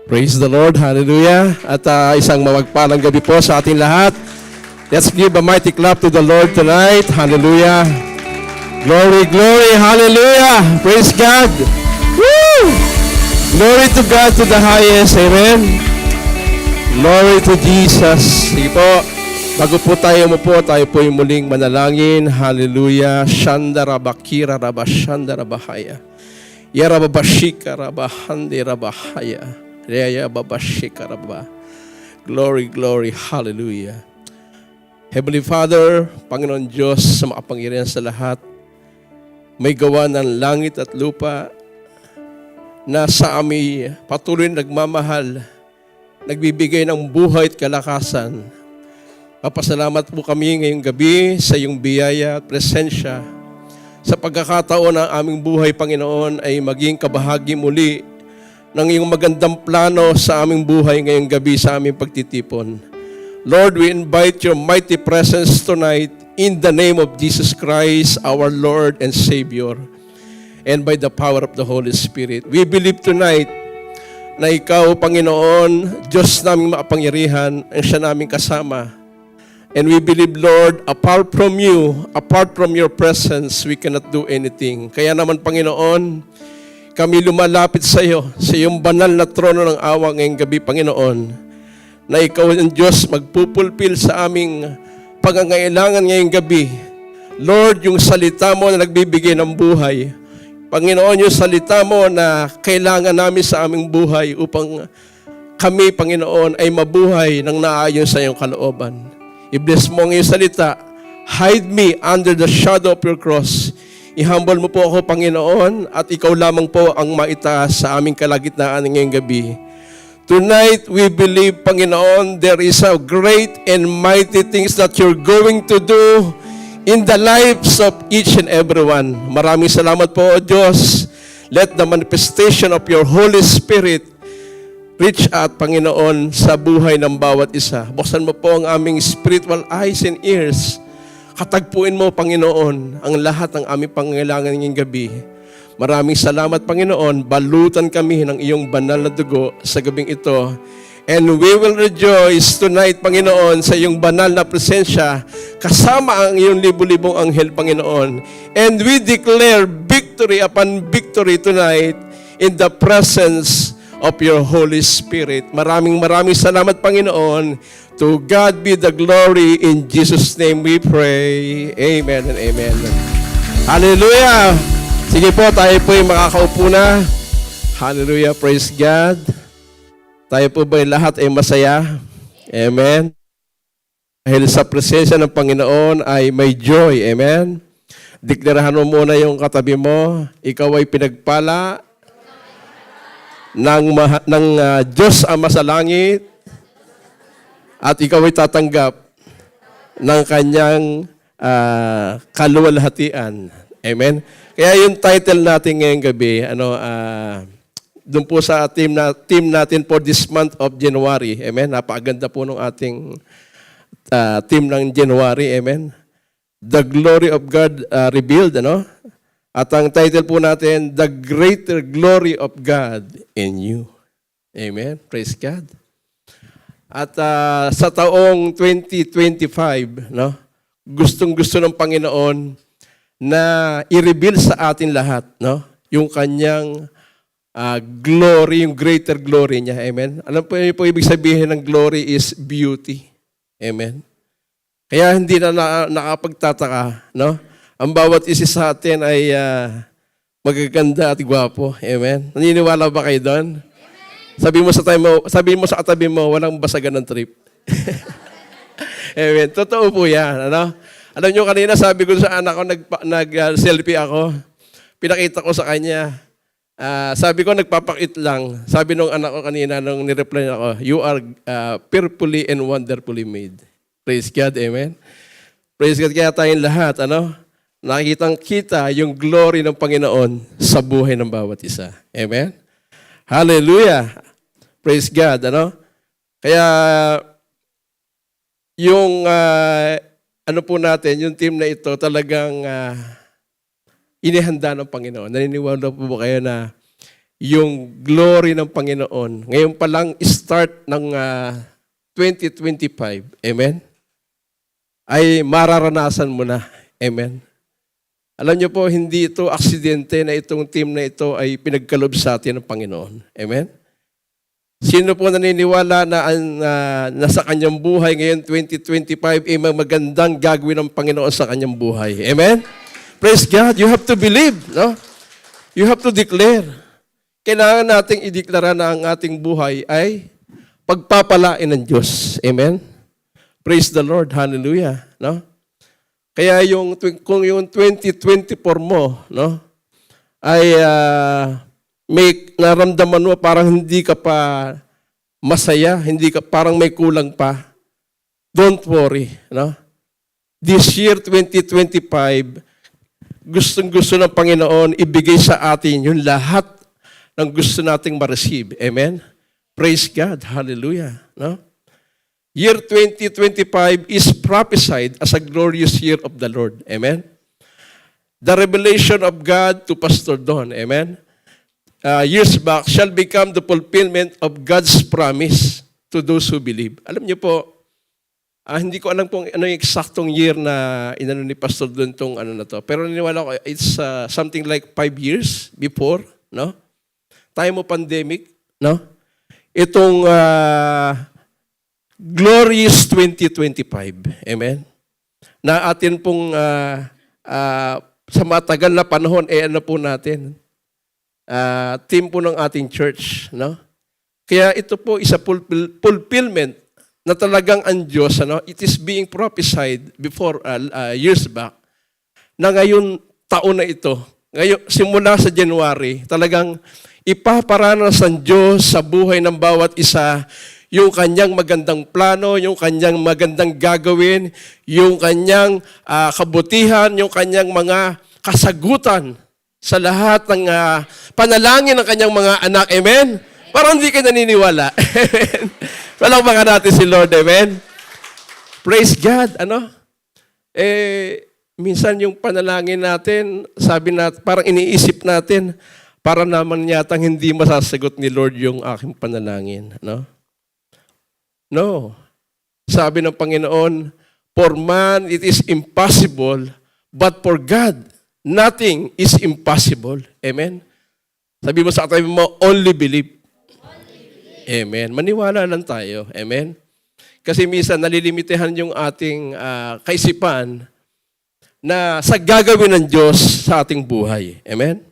Praise the Lord. Hallelujah. At isang mawagpalang gabi po sa ating lahat. Let's give a mighty clap to the Lord tonight. Hallelujah. Glory, glory. Hallelujah. Praise God. Woo! Glory to God to the highest. Amen. Glory to Jesus. Sige po. Bago po tayo po yung muling manalangin. Hallelujah. Shanda rabakira rabashanda rabahaya. Yarababashika rabahandi rabahaya. Reya babashika rabah. Glory, glory. Hallelujah. Heavenly Father, Panginoon Diyos sa makapangyarihan sa lahat, may gawa ng langit at lupa na sa amin patuloy na nagmamahal, nagbibigay ng buhay at kalakasan. Papasalamat po kami ngayong gabi sa iyong biyaya at presensya. Sa pagkakataon ng aming buhay, Panginoon, ay maging kabahagi muli ng iyong magandang plano sa aming buhay ngayong gabi sa aming pagtitipon. Lord, we invite your mighty presence tonight in the name of Jesus Christ, our Lord and Savior, and by the power of the Holy Spirit. We believe tonight na ikaw, Panginoon, Diyos naming makapangyarihan, ang siya naming kasama. And we believe, Lord, apart from you, apart from your presence, we cannot do anything. Kaya naman, Panginoon, kami lumalapit sa iyo, sa iyong banal na trono ng awa ngayong gabi, Panginoon, na ikaw ang Diyos magpupulpil sa aming pangangailangan ngayong gabi. Lord, yung salita mo na nagbibigay ng buhay. Panginoon, yung salita mo na kailangan namin sa aming buhay upang kami, Panginoon, ay mabuhay ng naayon sa iyong kalooban. I-bless mo ang iyong salita. Hide me under the shadow of your cross. I-humble mo po ako, Panginoon, at ikaw lamang po ang maitaas sa aming kalagitnaan ngayong gabi. Tonight, we believe, Panginoon, there is a great and mighty things that you're going to do in the lives of each and every one. Maraming salamat po, O Diyos. Let the manifestation of your Holy Spirit reach out, Panginoon, sa buhay ng bawat isa. Buksan mo po ang aming spiritual eyes and ears. Katagpuin mo, Panginoon, ang lahat ng aming pangangailangan ngayong gabi. Maraming salamat, Panginoon. Balutan kami ng iyong banal na dugo sa gabing ito. And we will rejoice tonight, Panginoon, sa iyong banal na presensya, kasama ang iyong libu-libong anghel, Panginoon. And we declare victory upon victory tonight in the presence of your Holy Spirit. Maraming salamat, Panginoon. To God be the glory. In Jesus' name we pray. Amen and amen. Hallelujah! Sige po, tayo po yung makakaupo na. Hallelujah, praise God. Tayo po ba lahat ay masaya? Amen. Dahil sa presensya ng Panginoon ay may joy. Amen. Deklarahan mo muna yung katabi mo. Ikaw ay pinagpala ng Diyos Ama sa langit. At ikaw ay tatanggap ng kanyang kaluwalhatian. Amen? Kaya yung title natin ngayong gabi, doon po sa team natin for this month of January. Amen? Napakaganda po ng ating team ng January. Amen? The Glory of God Revealed. At ang title po natin, The Greater Glory of God in You. Amen? Praise God. At sa taong 2025, gustong-gusto ng Panginoon na i-reveal sa atin lahat, yung kanyang glory, yung greater glory niya. Amen? Alam po ibig sabihin ng glory is beauty. Amen? Kaya hindi na nakapagtataka, ang bawat isa sa atin ay magaganda at gwapo. Amen? Naniniwala ba kayo doon? Sabi mo sa katabi mo, walang basagan ng trip. Amen. Totoo po yan. Alam nyo, kanina sabi ko sa anak ko, nag-selfie ako. Pinakita ko sa kanya. Sabi ko, nagpapakit lang. Sabi nung anak ko kanina, nung nireply ako, you are fearfully and wonderfully made. Praise God. Amen. Praise God. Kaya tayong lahat, nakikitang-kita yung glory ng Panginoon sa buhay ng bawat isa. Amen. Hallelujah. Praise God, Kaya, yung, po natin, yung team na ito, talagang inihanda ng Panginoon. Naniniwala po ba kayo na yung glory ng Panginoon. Ngayon pa lang, start ng 2025, amen, ay mararanasan mo na. Amen. Alam niyo po, hindi ito aksidente na itong team na ito ay pinagkalob sa atin ng Panginoon. Amen? Sino po naniniwala na nasa kanyang buhay ngayon 2025 ay magandang gagawin ng Panginoon sa kanyang buhay? Amen? Praise God. You have to believe. No? You have to declare. Kailangan nating ideklara na ang ating buhay ay pagpapalain ng Diyos. Amen? Praise the Lord. Hallelujah. No? Kaya kung yung 2024 mo, no, ay may naramdaman mo parang hindi ka pa masaya, parang may kulang pa, don't worry. No? This year, 2025, gustong-gusto ng Panginoon ibigay sa atin yung lahat ng gusto nating ma-receive. Amen? Praise God. Hallelujah. No? Year 2025 is prophesied as a glorious year of the Lord. Amen? The revelation of God to Pastor Don, amen, years back, shall become the fulfillment of God's promise to those who believe. Alam niyo po, hindi ko alam kung ano yung eksaktong year na inano ni Pastor Don itong ano na to. Pero niniwala ko, it's something like 5 years before, no? Time of pandemic, no? Itong glorious 2025. Amen? Na atin pong sa matagal na panahon, ano po natin? Team po ng ating church. No? Kaya ito po is a fulfillment na talagang ang Diyos, ano, it is being prophesied before years back, na ngayon taon na ito, ngayon, simula sa January, talagang ipaparanas ng Diyos sa buhay ng bawat isa yung kanyang magandang plano, yung kanyang magandang gagawin, yung kanyang kabutihan, yung kanyang mga kasagutan sa lahat ng panalangin ng kanyang mga anak. Amen? Parang hindi ka naniniwala. Palakpakan natin si Lord. Amen? Praise God. Ano? Minsan yung panalangin natin, sabi natin, parang iniisip natin, para naman yatang hindi masasagot ni Lord yung aking panalangin. No? No. Sabi ng Panginoon, for man it is impossible, but for God, nothing is impossible. Amen? Sabi mo sa katabi mo, only believe. Amen. Maniwala lang tayo. Amen? Kasi minsan nalilimitahan yung ating kaisipan na sa gagawin ng Diyos sa ating buhay. Amen?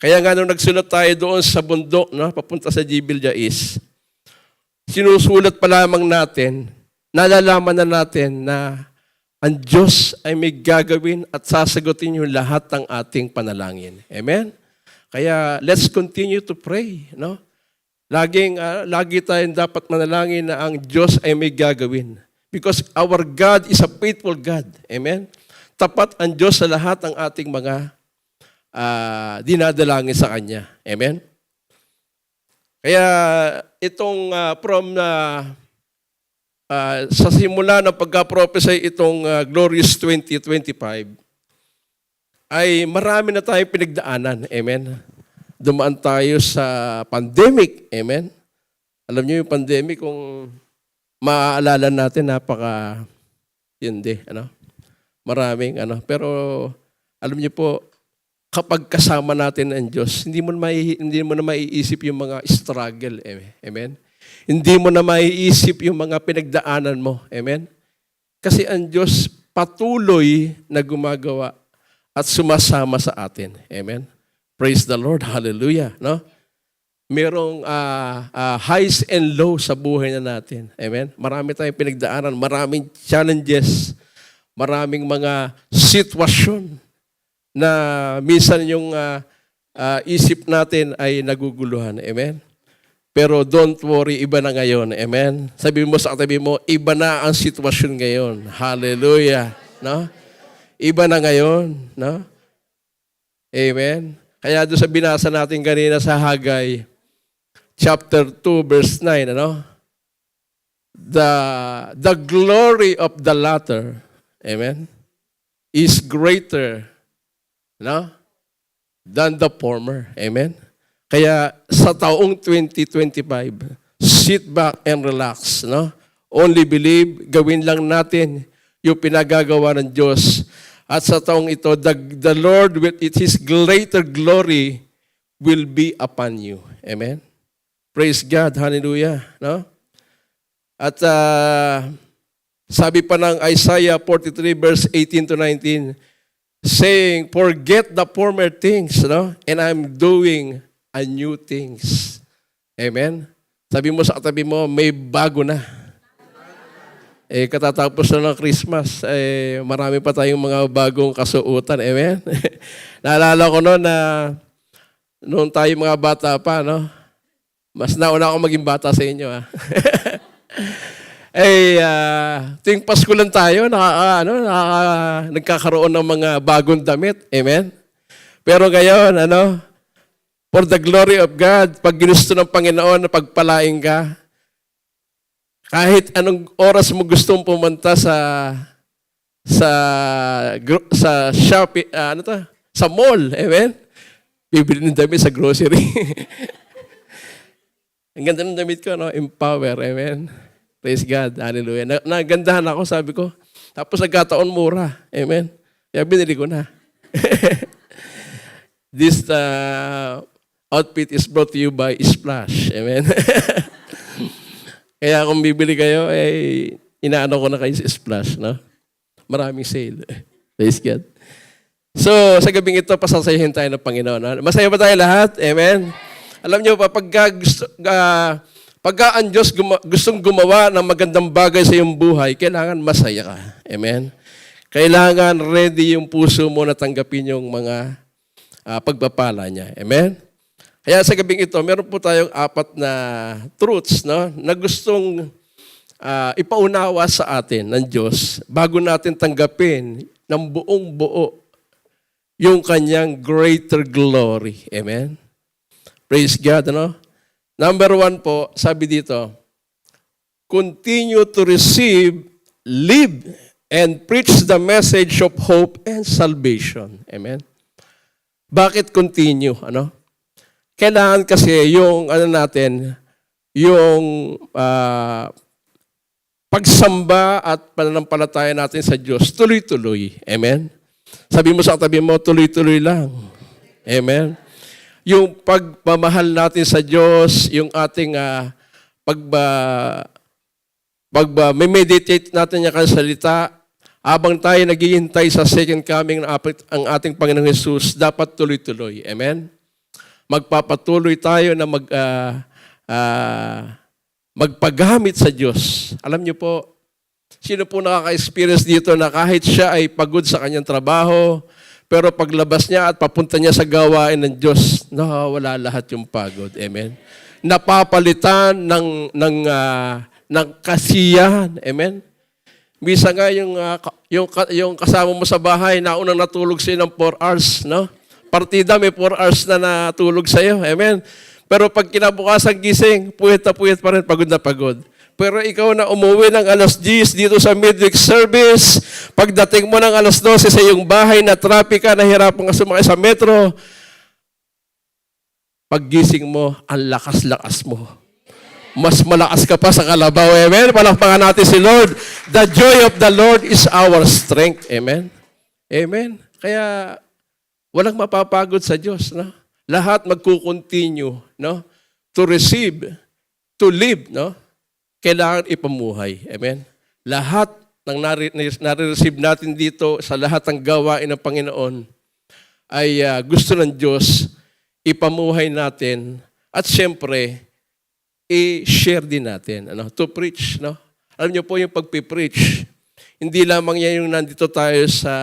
Kaya nga nung nagsulat tayo doon sa bundok, no, papunta sa Gibil Jais, sinusulat pa lamang natin, nalalaman na natin na ang Diyos ay may gagawin at sasagutin yung lahat ng ating panalangin. Amen? Kaya let's continue to pray. No? Lagi tayong dapat manalangin na ang Diyos ay may gagawin. Because our God is a faithful God. Amen? Tapat ang Diyos sa lahat ng ating mga dinadalangin sa Kanya. Amen? Kaya itong sa simula ng pagka-prophesy itong glorious 2025, ay marami na tayong pinagdaanan. Amen? Dumaan tayo sa pandemic. Amen? Alam niyo yung pandemic, kung maaalala natin, hindi. Maraming. Pero alam niyo po, kapag kasama natin ang Diyos, hindi mo na maiisip yung mga struggle. Amen? Hindi mo na maiisip yung mga pinagdaanan mo. Amen? Kasi ang Diyos patuloy na gumagawa at sumasama sa atin. Amen? Praise the Lord. Hallelujah. No? Merong highs and lows sa buhay na natin. Amen? Marami tayong pinagdaanan, maraming challenges, maraming mga sitwasyon na minsan yung isip natin ay naguguluhan. Amen? Pero don't worry, iba na ngayon. Amen? Sabi mo sa katabi mo, iba na ang sitwasyon ngayon. Hallelujah. No? Iba na ngayon. No? Amen? Kaya doon sa binasa natin kanina sa Haggai, chapter 2, verse 9, The glory of the latter, amen, is greater than the former. Amen? Kaya sa taong 2025, sit back and relax, no? Only believe, gawin lang natin yung pinagagawa ng Diyos. At sa taong ito, the Lord with His greater glory will be upon you. Amen? Praise God. Hallelujah. No? At sabi pa ng Isaiah 43 verse 18 to 19, saying, forget the former things, no? And I'm doing a new things. Amen? Sabi mo sa katabi mo, may bago na. Katatapos na ng Christmas, marami pa tayong mga bagong kasuotan. Amen? Naalala ko noon na noon tayo mga bata pa, no? Mas nauna ako maging bata sa inyo, ha? Tuwing Pasko lang tayo, nagkakaroon ng mga bagong damit. Amen? Pero ngayon, for the glory of God, pag ginusto ng Panginoon na pagpalain ka, kahit anong oras mo gustong pumunta sa Shopee, sa mall, amen? Bibili ng damit sa grocery. Ang ganda ng damit ko, no? Empower, amen? Praise God, hallelujah. Nagandahan ako, sabi ko. Tapos nagkataon mura, amen? Kaya binili ko na. This outfit is brought to you by Splash, amen? Kaya kung bibili kayo, inaano ko na kayo sa Splash, no? Maraming sale. Praise God. So, sa gabing ito, pasasayahin tayo ng Panginoon. No? Masaya ba tayo lahat? Amen? Alam niyo pa, pagka ang Diyos gustong gumawa ng magandang bagay sa iyong buhay, kailangan masaya ka. Amen? Kailangan ready yung puso mo na tanggapin yung mga pagpapala niya. Amen? Kaya sa gabing ito, meron po tayong 4 na truths, no, na gustong ipaunawa sa atin ng Diyos bago natin tanggapin ng buong buo yung kanyang greater glory. Amen? Praise God, ano? Number 1 po, sabi dito, continue to receive, live, and preach the message of hope and salvation. Amen? Bakit continue? Ano? Kailangan kasi yung pagsamba at pananampalataya natin sa Diyos, tuloy-tuloy. Amen? Sabi mo sa katabi mo, tuloy-tuloy lang. Amen? Yung pagmamahal natin sa Diyos, yung ating meditate natin niya kang salita, habang tayo naghihintay sa second coming ng ating Panginoong Jesus, dapat tuloy-tuloy. Amen? Magpapatuloy tayo na magpagamit sa Diyos. Alam niyo po, sino po nakaka-experience dito na kahit siya ay pagod sa kanyang trabaho, pero paglabas niya at papunta niya sa gawain ng Diyos, nawawala lahat yung pagod. Amen? Napapalitan ng kasiyahan. Amen? Bisa nga yung kasama mo sa bahay, naunang natulog siya ng 4 hours, no? Partida, may 4 hours na natulog sa'yo. Amen? Pero pag kinabukasan gising, puwet pa rin, pagod na pagod. Pero ikaw na umuwi ng alas 10 dito sa midweek service, pagdating mo ng alas 12 sa iyong bahay na traffic ka, nahirapan ka sumakay sa metro, paggising mo, ang lakas-lakas mo. Mas malakas ka pa sa kalabaw. Amen? Palakpakan natin si Lord. The joy of the Lord is our strength. Amen? Amen? Kaya, walang mapapagod sa Diyos, no? Lahat magkukontinue, no? To receive, to live, no? Kailangan ipamuhay. Amen? Lahat ng nare-receive natin dito sa lahat ng gawain ng Panginoon ay gusto ng Diyos ipamuhay natin at siyempre i-share din natin, ano? To preach, no? Alam niyo po yung pagpipreach, hindi lamang yan yung nandito tayo sa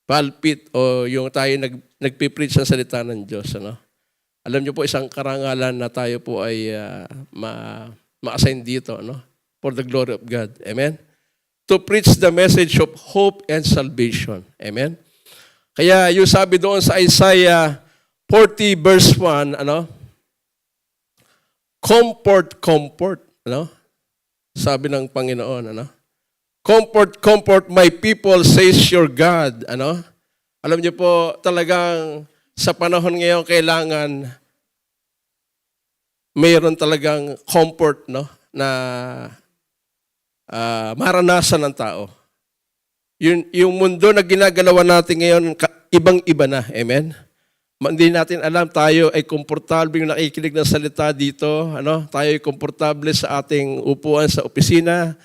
pulpit o yung tayo nagpipreach ng salita ng Diyos. Ano? Alam niyo po, isang karangalan na tayo po ay ma-assign dito, ano? For the glory of God. Amen? To preach the message of hope and salvation. Amen? Kaya yung sabi doon sa Isaiah 40 verse 1, ano? Comfort, ano? Sabi ng Panginoon, ano? Comfort, my people, says your God. Ano? Alam niyo po, talagang Sa panahon ngayon, kailangan mayroon talagang comfort, no, na maranasan ng tao. Yung mundo na ginagalawan natin ngayon, ibang-iba na. Amen? Hindi natin alam, tayo ay komportable yung nakikinig ng salita dito. Ano? Tayo ay komportable sa ating upuan sa opisina.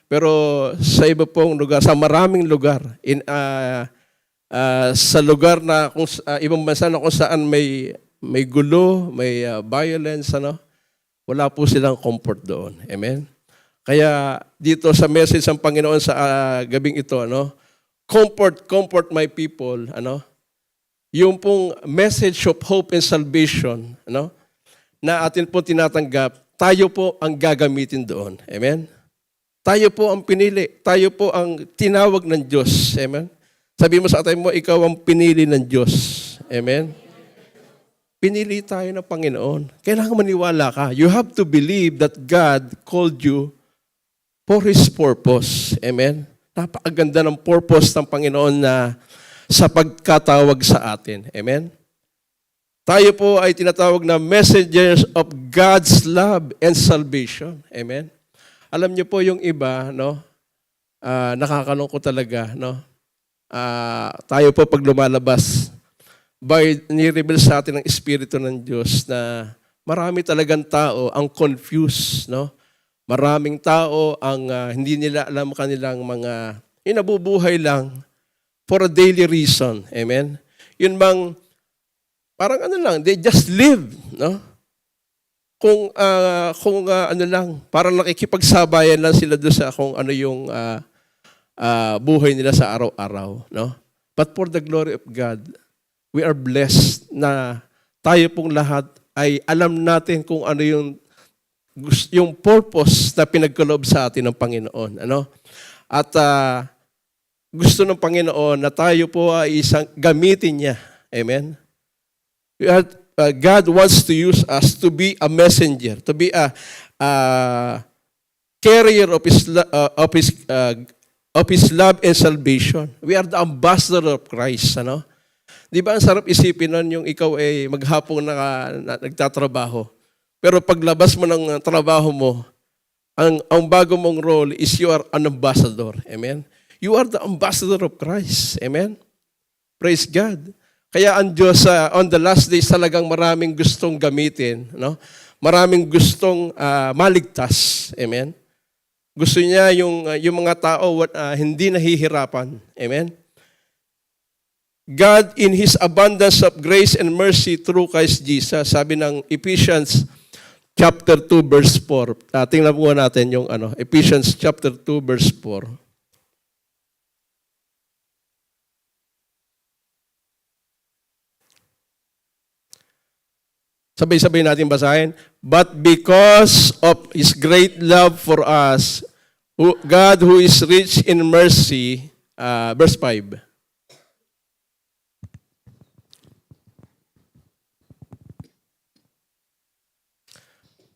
Pero sa iba pong lugar, sa maraming lugar, sa lugar na ibang bansa na kung saan may gulo, may violence, ano, wala po silang comfort doon. Amen? Kaya dito sa message ng Panginoon sa gabing ito, ano, comfort my people, ano, yung pong message of hope and salvation, ano, na atin po tinatanggap, tayo po ang gagamitin doon. Amen? Tayo po ang pinili. Tayo po ang tinawag ng Diyos. Amen? Sabi mo sa atay mo, ikaw ang pinili ng Diyos. Amen? Pinili tayo ng Panginoon. Kailangan maniwala ka. You have to believe that God called you for His purpose. Amen? Napakaganda ng purpose ng Panginoon na sa pagkatawag sa atin. Amen? Tayo po ay tinatawag na messengers of God's love and salvation. Amen? Alam niyo po yung iba, no? Nakakalungkot talaga, no? Tayo po pag lumalabas, ni-reveal sa atin ng Espiritu ng Diyos na marami talagang tao ang confused, no? Maraming tao ang hindi nila alam kanilang mga inabubuhay lang for a daily reason. Amen? Yun bang, parang ano lang, they just live, no? Kung ano lang, parang nakikipagsabayan lang sila doon sa kung ano yung buhay nila sa araw-araw, no? But for the glory of God, we are blessed na tayo pong lahat ay alam natin kung ano yung purpose na pinagkaloob sa atin ng Panginoon, ano? At gusto ng Panginoon na tayo po ay isang gamitin niya. Amen? God wants to use us to be a messenger, to be a carrier of His love and salvation. We are the ambassador of Christ. Ano? Di ba ang sarap isipin nun yung ikaw ay maghapong nagtatrabaho. Pero paglabas mo ng trabaho mo, ang bago mong role is you are an ambassador. Amen? You are the ambassador of Christ. Amen? Praise God. Kaya ang Diyos on the last days talagang maraming gustong gamitin, no? Maraming gustong maligtas. Amen? Gusto niya yung mga tao hindi nahihirapan. Amen? God in His abundance of grace and mercy through Christ Jesus, sabi ng Ephesians chapter 2 verse 4. Tingnan po natin yung Ephesians chapter 2 verse 4. Sabay-sabay natin basahin. But because of His great love for us, God who is rich in mercy, verse 5.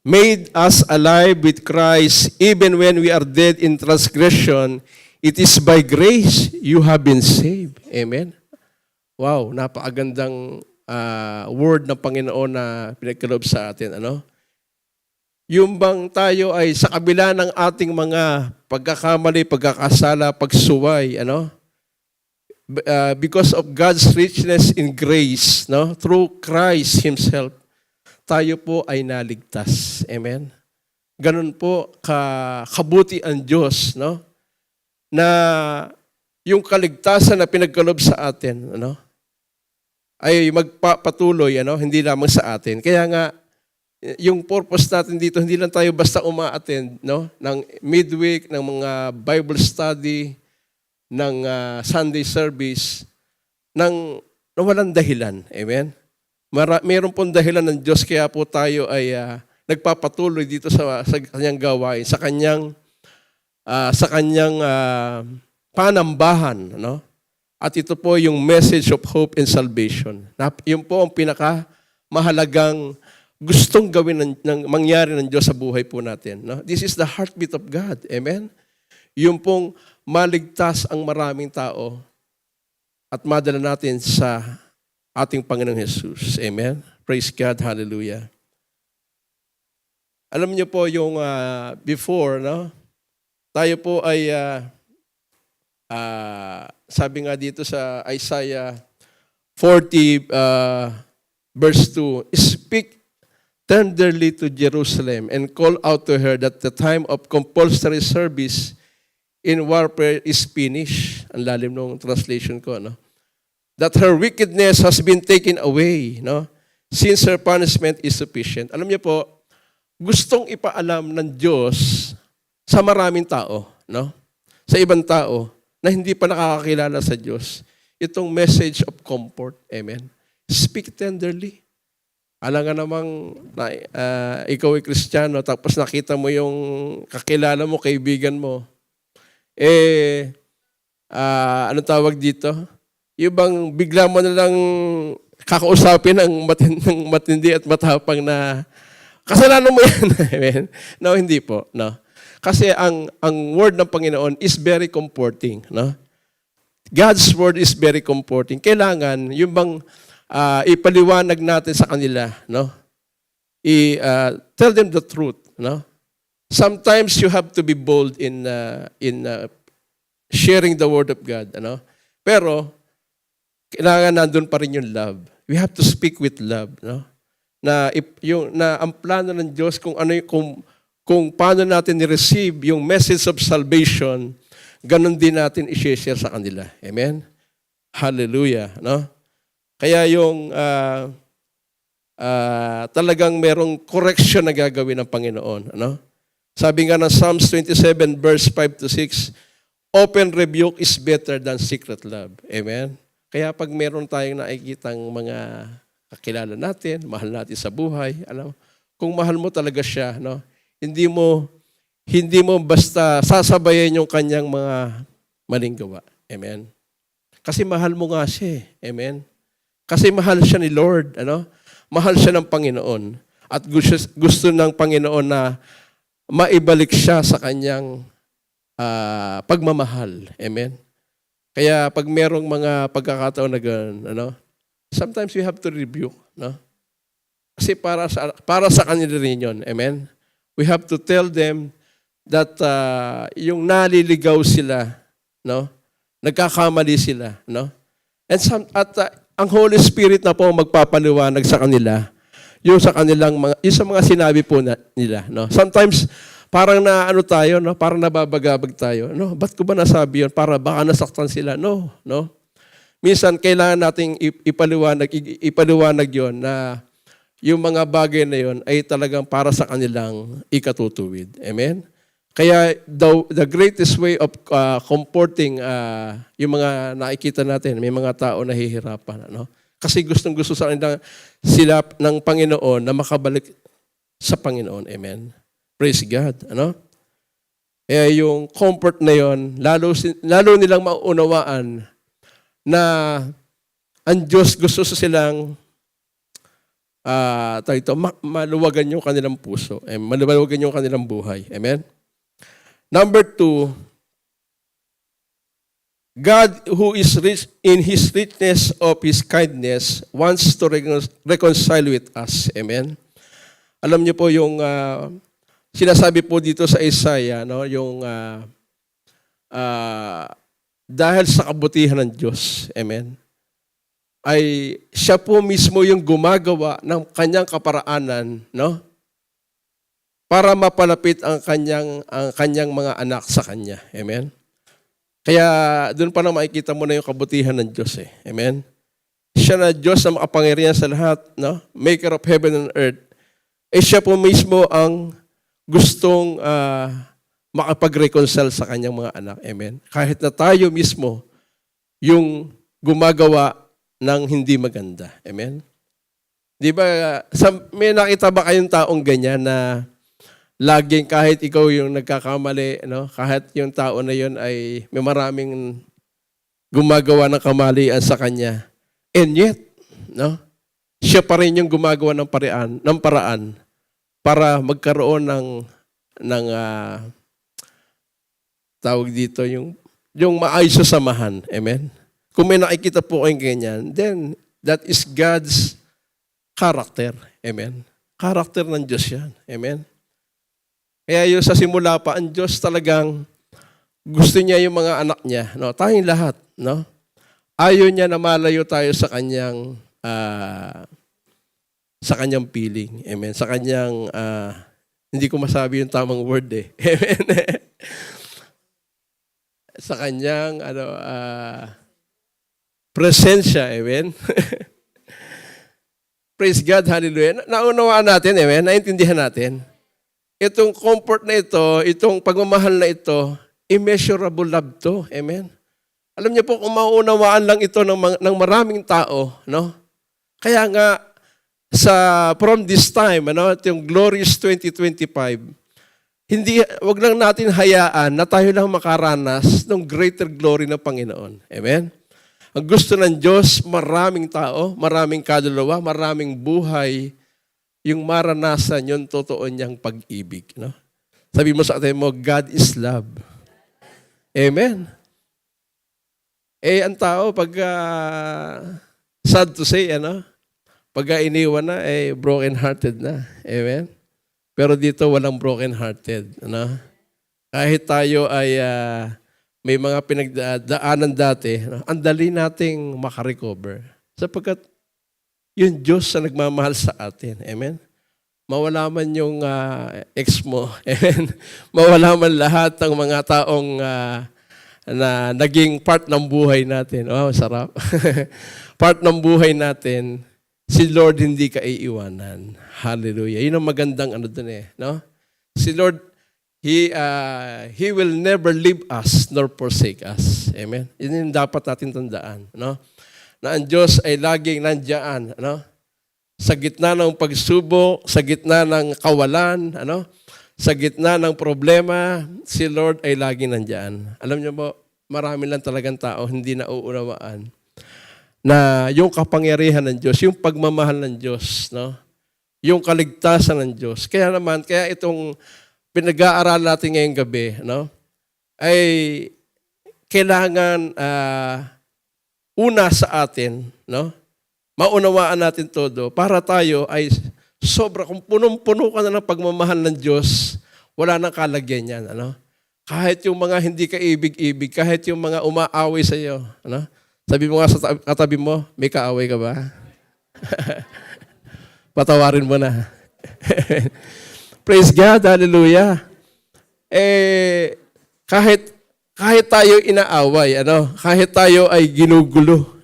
Made us alive with Christ even when we are dead in transgression, it is by grace you have been saved. Amen? Wow, napakagandang word ng Panginoon na pinagkaloob sa atin. Ano? Yung bang tayo ay sa kabila ng ating mga pagkakamali, pagkakasala, pagsuway, ano? Because of God's richness in grace, no? Through Christ Himself, tayo po ay naligtas. Amen? Ganun po kabuti ang Diyos, no? Na yung kaligtasan na pinagkaloob sa atin, ano? Ay magpapatuloy, hindi lamang sa atin. Kaya nga, yung purpose natin dito, hindi lang tayo basta uma-attend, no? Ng midweek, ng mga Bible study, ng Sunday service, ng walang dahilan. Amen? Mayroon pong dahilan ng Diyos, kaya po tayo ay nagpapatuloy dito sa kanyang gawain, sa kanyang panambahan, no? At ito po yung message of hope and salvation. Yun po ang pinakamahalagang gustong gawin mangyari ng Diyos sa buhay po natin. No? This is the heartbeat of God. Amen? Yung pong maligtas ang maraming tao at madala natin sa ating Panginoong Jesus. Amen? Praise God. Hallelujah. Alam niyo po yung before, no? Tayo po ay, sabi nga dito sa Isaiah 40 verse 2, speak tenderly to Jerusalem and call out to her that the time of compulsory service in warfare is finished. Ang lalim ng translation ko, no? That her wickedness has been taken away, no? Since her punishment is sufficient. Alam niyo po, gustong ipaalam ng Diyos sa maraming tao, no? Sa ibang tao na hindi pa nakakakilala sa Diyos, itong message of comfort. Amen. Speak tenderly. Alam nga namang ikaw ay Kristiyano, tapos nakita mo yung kakilala mo, kaibigan mo, anong tawag dito? Yung bang bigla mo na lang kakausapin ng matindi at matapang na kasalanan mo yan. Amen? No, hindi po. No. Kasi ang word ng Panginoon is very comforting. No? God's word is very comforting. Kailangan yung bang ipaliwanag natin sa kanila, no? Tell them the truth, no? Sometimes you have to be bold in sharing the word of God, ano? Pero kailangan nandun pa rin yung love. We have to speak with love, no? Na ang plano ng Diyos kung kung paano natin ni-receive yung message of salvation, ganun din natin i-share sa kanila. Amen. Hallelujah, no? Kaya yung talagang merong correction na gagawin ng Panginoon. Ano? Sabi nga ng Psalms 27 verse 5 to 6, open rebuke is better than secret love. Amen? Kaya pag meron tayong nakikitang mga kakilala natin, mahal natin sa buhay, kung mahal mo talaga siya, no? Hindi mo basta sasabayan yung kanyang mga maling gawa. Amen? Kasi mahal mo nga siya. Amen? Kasi mahal siya ni Lord, ano? Mahal siya ng Panginoon. At gusto ng Panginoon na maibalik siya sa kanyang pagmamahal. Amen? Kaya pag merong mga pagkakataon na gano'n, ano? Sometimes we have to rebuke, no? Kasi para sa kanila rin yun. Amen? We have to tell them that yung naliligaw sila, no? Nagkakamali sila, no? And ang Holy Spirit na po magpapaliwanag sa kanila yung sa kanilang yung sa mga sinabi po nila, no? Sometimes parang tayo, no? Parang nababagabag tayo. No, ba't ko ba nasabi 'yon? Para baka nasaktan sila. No. Minsan kailangan nating ipaliwanag 'yon na yung mga bagay na 'yon ay talagang para sa kanilang ikatutuwid. Amen. Kaya the greatest way of comforting yung mga nakikita natin, may mga tao na hihirapan, ano? Kasi gustong-gusto sa kanila sila ng Panginoon na makabalik sa Panginoon. Amen. Praise God, ano? Kaya yung comfort na yon, lalo nilang maunawaan na ang Diyos gusto silang maluwagan yung kanilang puso, maluwagan yung kanilang buhay. Amen. Number 2, God who is rich in His richness of His kindness wants to reconcile with us. Amen. Alam niyo po yung sinasabi po dito sa Isaiah, no, yung dahil sa kabutihan ng Diyos, amen, ay siya po mismo yung gumagawa ng kanyang kaparaanan, no? Para mapalapit ang kanyang mga anak sa kanya. Amen? Kaya doon pa na makikita mo na yung kabutihan ng Diyos. Amen? Siya na Diyos na makapangyarihan sa lahat, no? Maker of heaven and earth. Siya po mismo ang gustong makapag-reconcile sa kanyang mga anak. Amen? Kahit na tayo mismo yung gumagawa ng hindi maganda. Amen? Di ba, may nakita ba kayong taong ganyan na laging kahit ikaw yung nagkakamali, no? Kahit yung tao na yun ay may maraming gumagawa ng kamalian sa kanya. And yet, no? Siya pa rin yung gumagawa ng paraan para magkaroon ng tawag dito yung maayos sa samahan. Amen? Kung may nakikita po kayong ganyan, then That is God's character. Amen. Character ng Diyos yan. Amen. Kaya yung sa simula pa, ang Diyos talagang gusto niya yung mga anak niya. No? Tayong lahat. No? Ayaw niya na malayo tayo sa kanyang piling. Amen. Sa kanyang, hindi ko masabi yung tamang word eh. Amen. Sa kanyang, presensya. Amen. Praise God. Hallelujah. Naunawaan natin. Amen. Naintindihan natin. Itong comfort na ito, itong pagmamahal na ito, immeasurable love to. Amen. Alam niyo po, kung maunawaan lang ito ng maraming tao, no? Kaya nga, from this time, yung glorious 2025, wag lang natin hayaan na tayo lang makaranas ng greater glory ng Panginoon. Amen? Ang gusto ng Diyos, maraming tao, maraming kaluluwa, maraming buhay, yung maranasan yung totoo niyang pag-ibig. No? Sabi mo sa atin mo, God is love. Amen? Ang tao, pag sad to say, pag iniwan na, broken-hearted na. Amen? Pero dito, walang broken-hearted. Kahit tayo ay may mga pinagdaanan dati, ang dali nating makarecover. Sapagkat yung Diyos na nagmamahal sa atin. Amen? Mawala man yung ex mo. Amen? Mawala man lahat ng mga taong na naging part ng buhay natin. Wow, sarap. Part ng buhay natin, si Lord hindi ka iiwanan. Hallelujah. Yun ang magandang dun no? Si Lord, He will never leave us nor forsake us. Amen? Yun yung dapat natin tandaan. No? Na ang Diyos ay laging nandiyan. Sa gitna ng pagsubok, sa gitna ng kawalan, sa gitna ng problema, si Lord ay laging nandiyan. Alam niyo po, marami lang talagang tao hindi nauunawaan na yung kapangyarihan ng Diyos, yung pagmamahal ng Diyos, yung kaligtasan ng Diyos. Kaya itong pinag-aaral natin ngayong gabi, ay kailangan una sa atin, maunawaan natin todo para tayo ay kung punong-puno ka na ng pagmamahal ng Diyos, wala nang kalagyan yan. Kahit yung mga hindi ka ibig-ibig, kahit yung mga umaaway sa iyo, sabi mo nga sa katabi mo, may kaaway ka ba? Patawarin mo na. Praise God, hallelujah. Kahit tayo inaaway, kahit tayo ay ginugulo,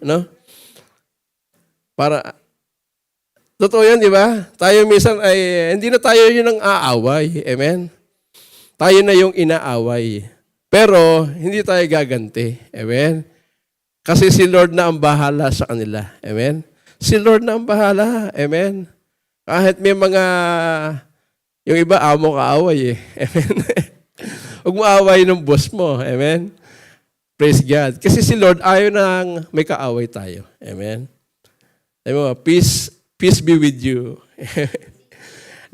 totoo yan, di ba? Tayo minsan ay, hindi na tayo yun ang aaway. Amen? Tayo na yung inaaway. Pero, hindi tayo gaganti. Amen? Kasi si Lord na ang bahala sa kanila. Amen? Si Lord na ang bahala. Amen? Kahit may mga, yung iba, amo kaaway eh. Amen? Huwag mo away ng boss mo. Amen? Praise God. Kasi si Lord, ayaw nang may kaaway tayo. Amen? Sabi mo, peace be with you.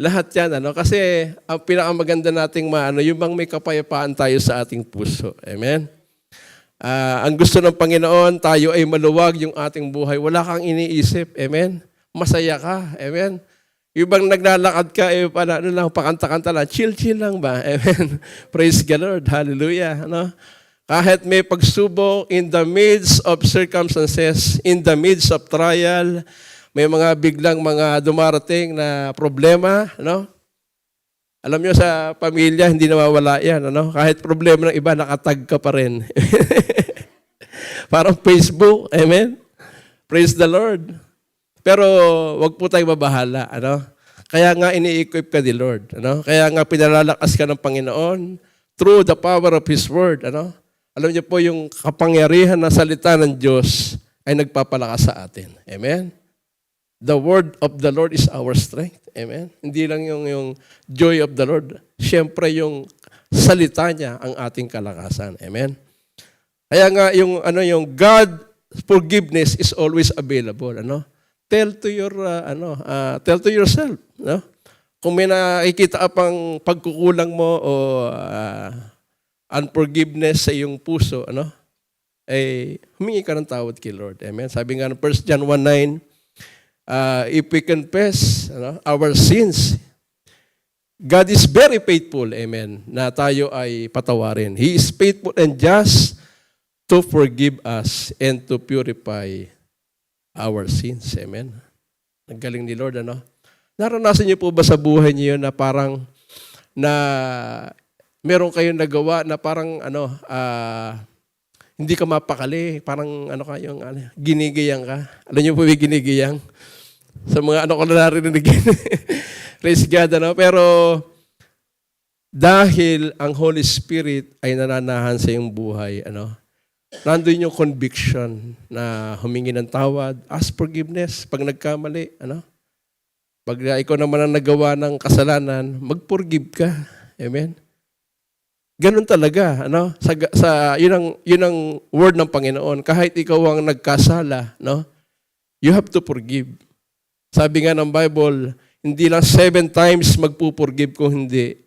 Lahat yan, kasi ang pinakamaganda nating yung bang may kapayapaan tayo sa ating puso. Amen? Ang gusto ng Panginoon, tayo ay maluwag yung ating buhay. Wala kang iniisip. Amen? Masaya ka. Amen? Yung bang naglalakad ka, pakanta-kanta lang. Chill-chill lang ba? Amen? Praise the Lord. Hallelujah. Kahit may pagsubok, in the midst of circumstances, in the midst of trial, may mga biglang mga dumarating na problema, Alam nyo sa pamilya, hindi nawawala yan, Kahit problema ng iba, nakatag ka pa rin. Parang Facebook, amen? Praise the Lord. Pero wag po tayong mabahala, Kaya nga ini-equip ka ni Lord, Kaya nga pinalalakas ka ng Panginoon through the power of His Word, Alam niyo po, yung kapangyarihan na salita ng Diyos ay nagpapalakas sa atin. Amen? The word of the Lord is our strength. Amen? Hindi lang yung joy of the Lord. Siyempre, yung salita niya ang ating kalakasan. Amen? Kaya nga, yung God forgiveness is always available. Tell to yourself. Kung may nakikita ka pang pagkukulang mo o unforgiveness sa iyong puso, humingi ka ng tawad kay Lord. Amen? Sabi nga ng 1 John 1:9, if we confess our sins, God is very faithful, amen, na tayo ay patawarin. He is faithful and just to forgive us and to purify our sins, amen. Ang galing ni Lord, Naranasan niyo po ba sa buhay niyo na parang na meron kayong nagawa na parang hindi ka mapakali, parang ginigiyang ka. Alam niyo po, ginigiyang? Sa mga ko na narinig. Praise God, Pero dahil ang Holy Spirit ay nananahan sa iyong buhay, nandun yung conviction na humingi ng tawad, ask forgiveness pag nagkamali, Pag ikaw naman ang nagawa ng kasalanan, mag-forgive ka. Amen? Ganun talaga, yun ang word ng Panginoon. Kahit ikaw ang nagkasala, you have to forgive. Sabi nga ng Bible, hindi lang 7 times magpupurgive kung hindi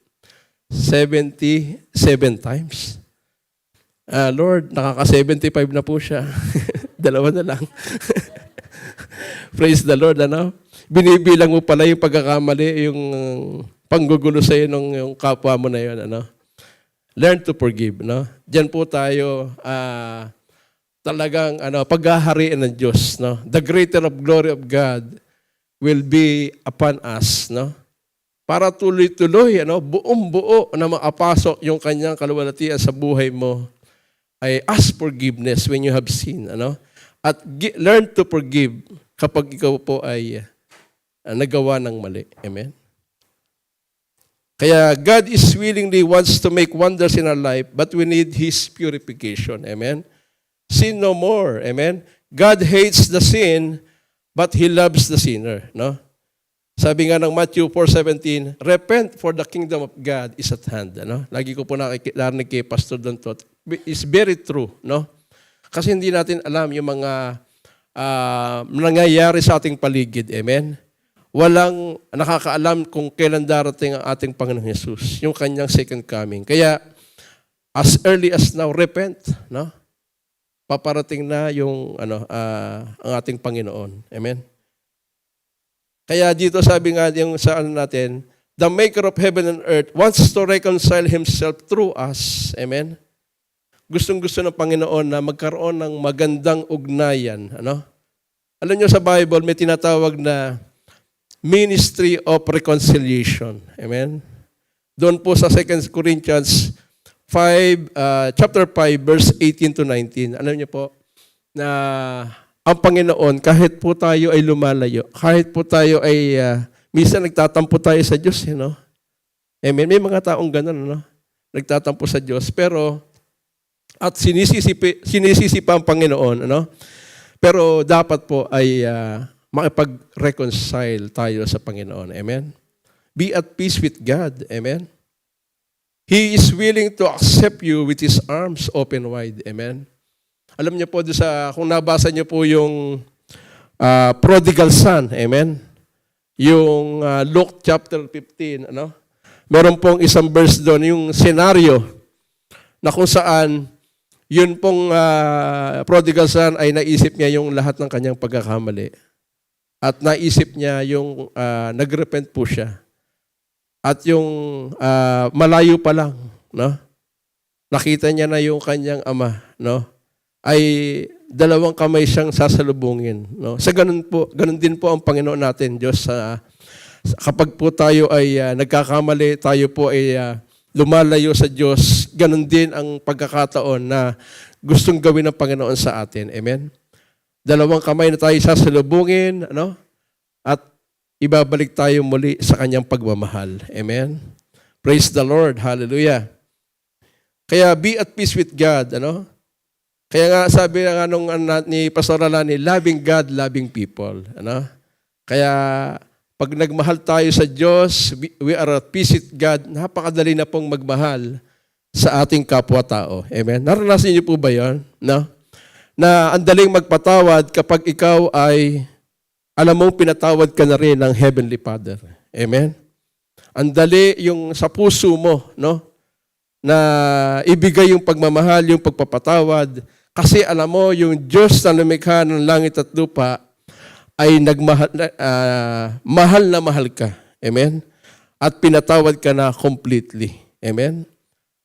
77 times. Lord, nakaka-75 na po siya. Dalawa na lang. Praise the Lord, Binibilang mo pala yung pagkakamali, yung panggugulo sa'yo ng yung kapwa mo na yun, Learn to forgive, Diyan po tayo, talagang, paghaharian ng Diyos, The greater of glory of God will be upon us, Para tuloy-tuloy, buong-buo na makapasok yung kanyang kaluwalhatian sa buhay mo, ay ask forgiveness when you have sinned, At learn to forgive kapag ikaw po ay nagawa ng mali. Amen? Kaya God is willingly wants to make wonders in our life, but we need His purification. Amen? Sin no more. Amen? God hates the sin, but He loves the sinner. Sabi nga ng Matthew 4:17, repent for the kingdom of God is at hand. Lagi ko po narinig kay Pastor doon to. It's very true. Kasi hindi natin alam yung mga nangyayari sa ating paligid. Amen? Walang nakakaalam kung kailan darating ang ating Panginoong Jesus, yung kanyang second coming. Kaya, as early as now, repent. Paparating na yung ang ating Panginoon. Amen? Kaya dito sabi nga yung sa natin, the maker of heaven and earth wants to reconcile Himself through us. Amen? Gustong-gusto ng Panginoon na magkaroon ng magandang ugnayan. Alam niyo sa Bible, may tinatawag na ministry of reconciliation. Amen? Doon po sa 2 Corinthians 5, chapter 5, verse 18 to 19. Alam niyo po, na ang Panginoon, kahit po tayo ay lumalayo, kahit po tayo ay, minsan nagtatampo tayo sa Diyos, Amen? May mga taong ganun, nagtatampo sa Diyos, pero, at sinisisi pa ang Panginoon, Pero dapat po ay makipag-reconcile tayo sa Panginoon. Amen? Be at peace with God. Amen? He is willing to accept you with His arms open wide. Amen? Alam niyo po, kung nabasa niyo po yung prodigal son, amen? Yung Luke chapter 15, meron pong isang verse doon, yung senaryo na kung saan yun pong prodigal son ay naisip niya yung lahat ng kanyang pagkakamali. At naisip niya yung nagrepent po siya. At yung malayo pa lang, nakita niya na yung kanyang ama, ay dalawang kamay siyang sasalubungin. Sa ganun din po ang Panginoon natin, Diyos. Kapag po tayo ay nagkakamali, tayo po ay lumalayo sa Diyos, ganun din ang pagkakataon na gustong gawin ng Panginoon sa atin. Amen? Dalawang kamay na tayo sasalubungin, at ibabalik tayo muli sa kanyang pagmamahal. Amen? Praise the Lord. Hallelujah. Kaya be at peace with God, Kaya nga sabi nga ni Pastor Alani, loving God, loving people. Kaya pag nagmahal tayo sa Diyos, we are at peace with God, napakadali na pong magmahal sa ating kapwa-tao. Amen? Naranasan niyo po ba yun? Na ang daling magpatawad kapag ikaw ay, alam mong pinatawad ka na rin ng Heavenly Father. Amen? Ang dali yung sa puso mo, na ibigay yung pagmamahal, yung pagpapatawad, Kasi alam mo, yung Diyos na lumikha ng langit at lupa ay mahal na mahal ka. Amen? At pinatawad ka na completely. Amen?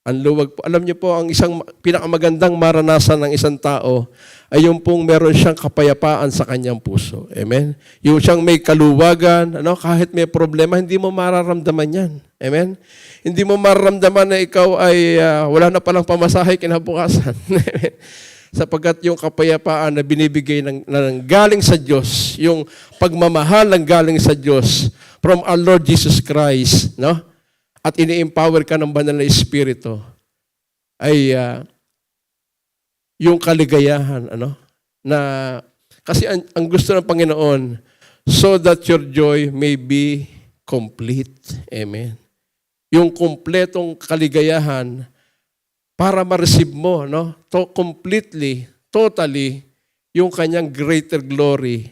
Ang luwag po. Alam niyo po, ang isang pinakamagandang maranasan ng isang tao ay yung pong meron siyang kapayapaan sa kanyang puso. Amen? Yung siyang may kaluwagan, kahit may problema, hindi mo mararamdaman yan. Amen? Hindi mo mararamdaman na ikaw ay wala na palang pamasahe kinabukasan. Sapagkat yung kapayapaan na binibigay ng galing sa Diyos, yung pagmamahal ng galing sa Diyos from our Lord Jesus Christ, at ini-empower ka ng banal na Espiritu, ay yung kaligayahan, na, kasi ang gusto ng Panginoon, so that your joy may be complete. Amen. Yung kumpletong kaligayahan, para ma-receive mo, completely, totally, yung kanyang greater glory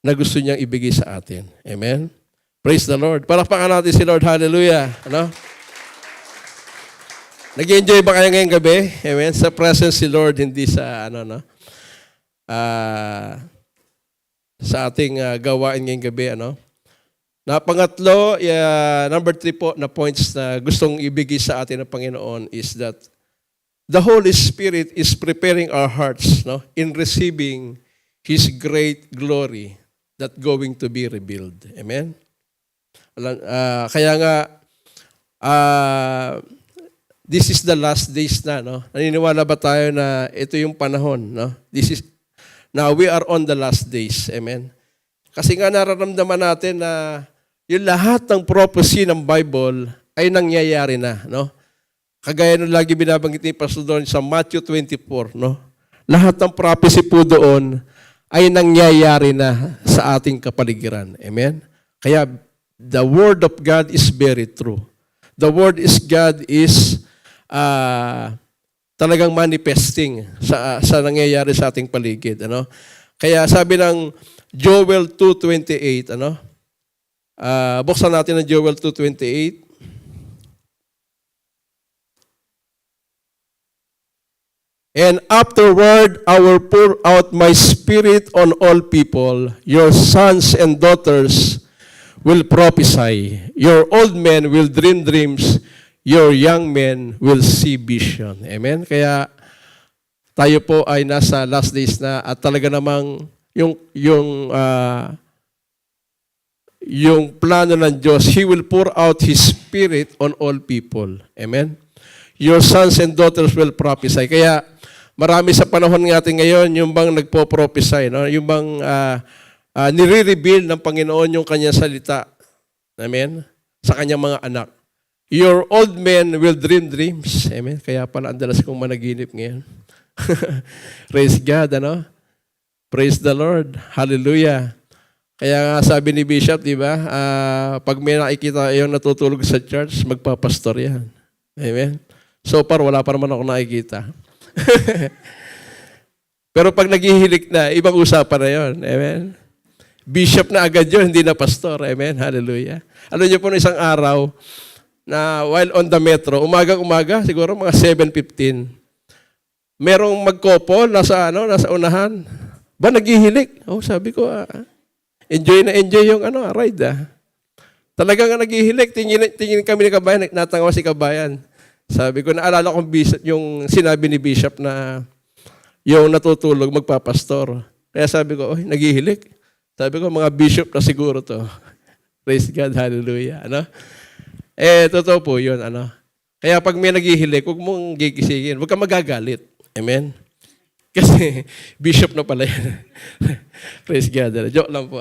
na gusto niyang ibigay sa atin. Amen. Praise the Lord. Palakpakan natin si Lord. Hallelujah. Nag-enjoy ba kayo ngayong gabi? Amen. Sa presence si Lord, hindi sa sa ating gawain ngayong gabi. Pangatlo, number 3 po na points na gustong ibigay sa atin ng Panginoon is that the Holy Spirit is preparing our hearts in receiving His great glory that going to be revealed. Amen. Kaya nga, this is the last days na, Naniniwala ba tayo na ito yung panahon, now we are on the last days, amen? Kasi nga nararamdaman natin na yung lahat ng prophecy ng Bible ay nangyayari na, Kagaya nung lagi binabanggit ni Pastor Don sa Matthew 24, Lahat ng prophecy po doon ay nangyayari na sa ating kapaligiran, amen? Kaya, the Word of God is very true. The Word is God is talagang manifesting sa nangyayari sa ating paligid. Kaya sabi ng Joel 2:28, buksan natin ang Joel 2:28. And afterward, I will pour out my spirit on all people. Your sons and daughters will prophesy. Your old men will dream dreams. Your young men will see vision. Amen? Kaya tayo po ay nasa last days na at talaga namang yung plano ng Diyos, He will pour out His Spirit on all people. Amen? Your sons and daughters will prophesy. Kaya marami sa panahon natin ngayon yung bang nagpo-prophesy, yung bang nire-reveal ng Panginoon yung kanyang salita. Amen? Sa kanyang mga anak. Your old men will dream dreams. Amen? Kaya pala ang dalas kong managinip ngayon. Praise God, Praise the Lord. Hallelujah. Kaya nga sabi ni Bishop, di ba, pag may nakikita yung natutulog sa church, magpapastor yan. Amen? So far, wala pa naman ako nakikita. Pero pag naghihilik na, ibang usapan na yun. Amen? Bishop na agad yun, hindi na pastor. Amen? Hallelujah. Alam niyo po na isang araw, na while on the metro, umaga, siguro mga 7:15, merong magkopo, nasa unahan. Ba, naghihilik? Sabi ko, enjoy na enjoy yung ride. Talagang naghihilik. Tingin kami ni Kabayan, natangaw si Kabayan. Sabi ko, naalala kong yung sinabi ni Bishop na yung natutulog magpapastor. Kaya sabi ko, naghihilik. Sabi ko, mga bishop na siguro to. Praise God, hallelujah. Totoo po yun. Kaya pag may naghihilik, huwag mong gigisingin. Huwag kang magagalit. Amen? Kasi bishop na pala yan. Praise God. Joke lang po.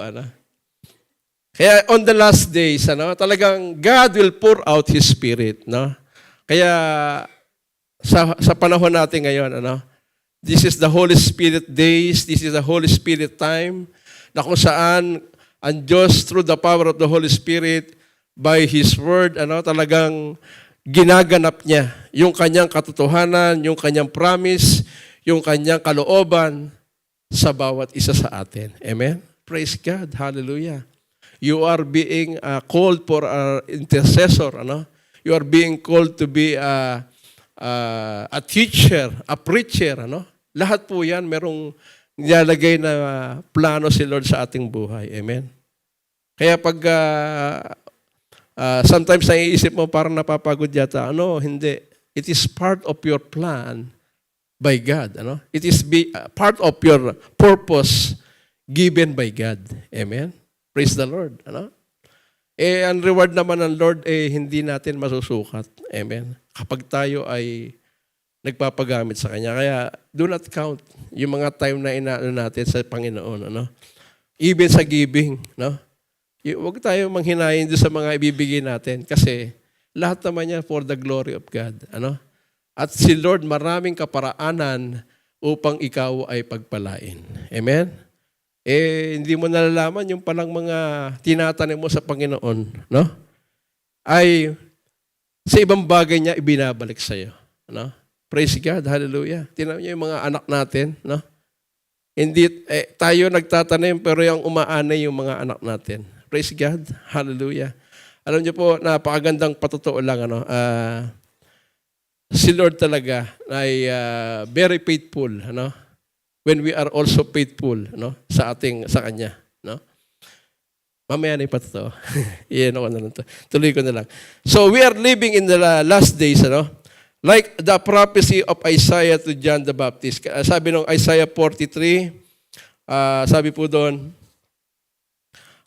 Kaya on the last days, talagang God will pour out His Spirit. Kaya sa panahon natin ngayon, this is the Holy Spirit days, this is the Holy Spirit time, na kung saan ang Diyos through the power of the Holy Spirit, by His Word, talagang ginaganap niya yung kanyang katotohanan, yung kanyang promise, yung kanyang kalooban sa bawat isa sa atin. Amen? Praise God. Hallelujah. You are being called for an intercessor. You are being called to be a teacher, a preacher. Lahat po yan, merong nilalagay na plano si Lord sa ating buhay. Amen? Kaya pag sometimes naiisip mo parang napapagod yata, hindi. It is part of your plan by God. It is part of your purpose given by God. Amen? Praise the Lord. Ang reward naman ng Lord, hindi natin masusukat. Amen? Kapag tayo ay nagpapagamit sa Kanya. Kaya, do not count yung mga time na inaano natin sa Panginoon. Even sa giving. Huwag tayo manghinayin doon sa mga ibibigay natin. Kasi, lahat naman niya for the glory of God. At si Lord, maraming kaparaanan upang ikaw ay pagpalain. Amen? Hindi mo nalalaman yung palang mga tinatanim mo sa Panginoon, ay sa ibang bagay niya ibinabalik sa iyo. Praise God, hallelujah. Tingnan niyo yung mga anak natin, Hindi tayo nagtatanim pero yung umaanay yung mga anak natin. Praise God, hallelujah. Alam niyo po, napakagandang patotoo lang, si Lord talaga ay very faithful, when we are also faithful, sa Kanya, Mamaya na yung patotoo. Iyan ako na lang to. Tuloy ko na lang. So, we are living in the last days, like the prophecy of Isaiah to John the Baptist. Sabi ng Isaiah 43, sabi po doon,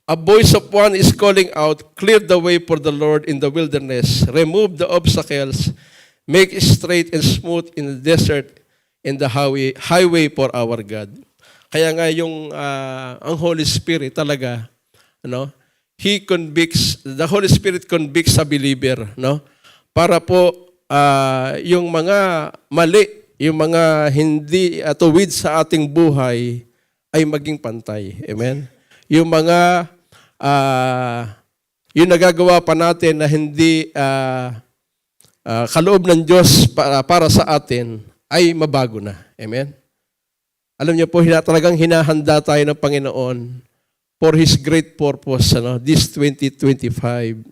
a voice of one is calling out, clear the way for the Lord in the wilderness, remove the obstacles, make it straight and smooth in the desert, in the highway for our God. Kaya nga yung ang Holy Spirit talaga, the Holy Spirit convicts sa believer, para po yung mga mali, yung mga hindi tuwid sa ating buhay ay maging pantay. Amen? Yung mga yung nagagawa pa natin na hindi kaloob ng Diyos para sa atin ay mabago na. Amen? Alam niyo po, talagang hinahanda tayo ng Panginoon for His great purpose. This 2025,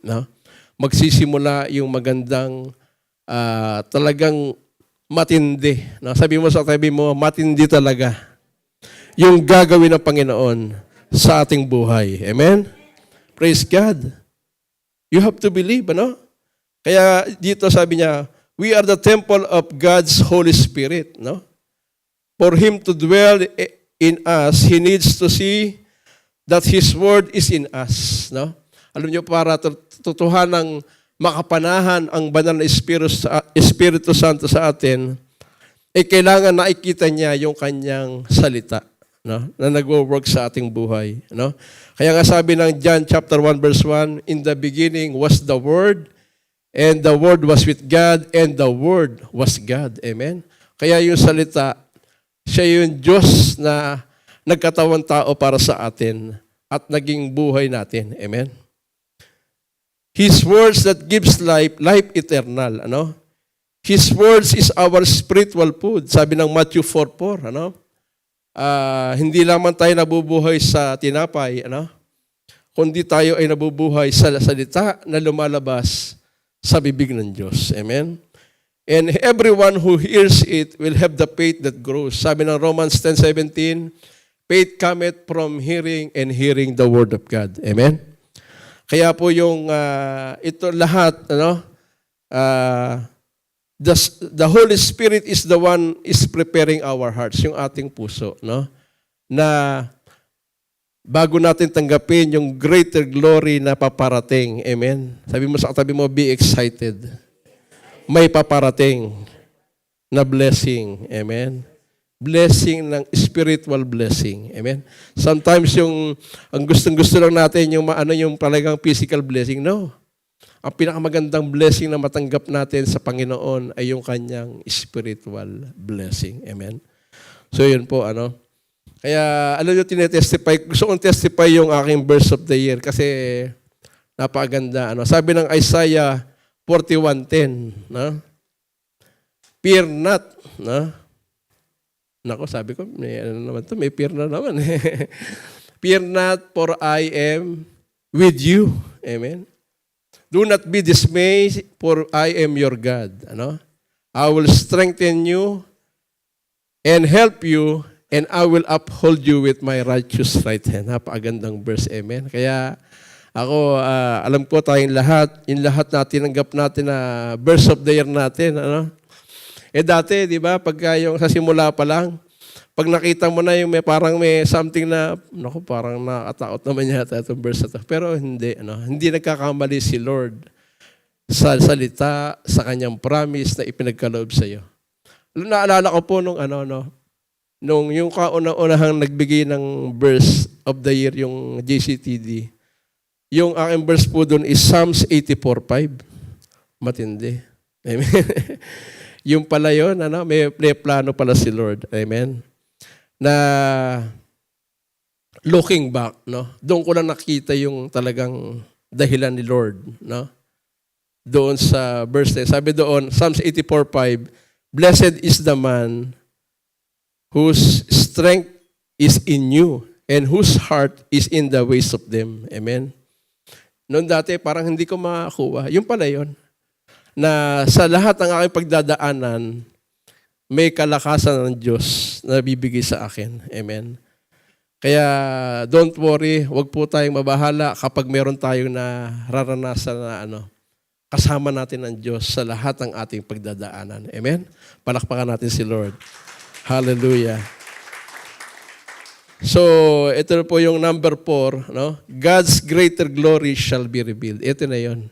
magsisimula yung magandang talagang matindi. Sabi mo sa tabi mo, matindi talaga yung gagawin ng Panginoon sa ating buhay. Amen? Praise God. You have to believe, Kaya dito sabi niya, we are the temple of God's Holy Spirit, For Him to dwell in us, He needs to see that His Word is in us, Alam niyo, para totohanang makapanahan ang banal na Espiritu Santo sa atin, kailangan nakikita niya yung kanyang salita, na nagwo-work sa ating buhay. Kaya nga sabi ng John chapter 1 verse 1, in the beginning was the Word, and the Word was with God, and the Word was God. Amen? Kaya yung salita, siya yung Diyos na nagkatawang tao para sa atin at naging buhay natin. Amen? His words that gives life, life eternal. His words is our spiritual food. Sabi ng Matthew 4:4, hindi lamang tayo nabubuhay sa tinapay, kundi tayo ay nabubuhay sa salita na lumalabas sa bibig ng Diyos. Amen? And everyone who hears it will have the faith that grows. Sabi ng Romans 10:17, faith cometh from hearing, and hearing the word of God. Amen? Kaya po yung ito lahat, the Holy Spirit is the one is preparing our hearts, yung ating puso, na bago natin tanggapin yung greater glory na paparating. Amen? Sabi mo sa katabi mo, be excited. May paparating na blessing. Amen? Blessing ng spiritual blessing. Amen? Sometimes ang gustong-gusto lang natin yung yung talagang physical blessing. No. Ang pinakamagandang blessing na matanggap natin sa Panginoon ay yung kanyang spiritual blessing. Amen? So yun po, Kaya, alam nyo, tinetestify. Gusto kong testify yung aking verse of the year kasi napakaganda. Sabi ng Isaiah 41:10, fear not. Nako, sabi ko, may fear na naman. Fear not, for I am with you. Amen? Do not be dismayed, for I am your God. I will strengthen you. and help you, and I will uphold you with my righteous right hand. Napakagandang verse, amen. Kaya ako, alam ko tayong lahat, yung lahat natin, nanggap natin na verse of the year natin. Ano? Dati, di ba, pagka yung sa simula pa lang, pag nakita mo na yung parang may something na, naku, parang nakataot naman yata itong verse na to. Pero hindi, hindi nagkakamali si Lord sa salita, sa kanyang promise na ipinagkaloob sa iyo. Naalala ko po nung yung kauna-unahang nagbigay ng verse of the year, yung JCTD, yung aking verse po doon is Psalms 84:5. Matindi. Amen. Yung pala yun, may plano pala si Lord. Amen. Na looking back, doon ko lang nakita yung talagang dahilan ni Lord. Doon sa verse 10. Sabi doon, Psalms 84:5, Blessed is the man whose strength is in you and whose heart is in the ways of them. Amen. Noon dati, parang hindi ko makakuha. Yung pala yun, na sa lahat ng aking pagdadaanan, may kalakasan ng Diyos na bibigay sa akin. Amen. Kaya, don't worry, wag po tayong mabahala kapag meron tayong nararanasan na kasama natin ang Diyos sa lahat ng ating pagdadaanan. Amen? Palakpakan natin si Lord. Hallelujah. So, ito po yung number 4, God's greater glory shall be revealed. Ito na yun.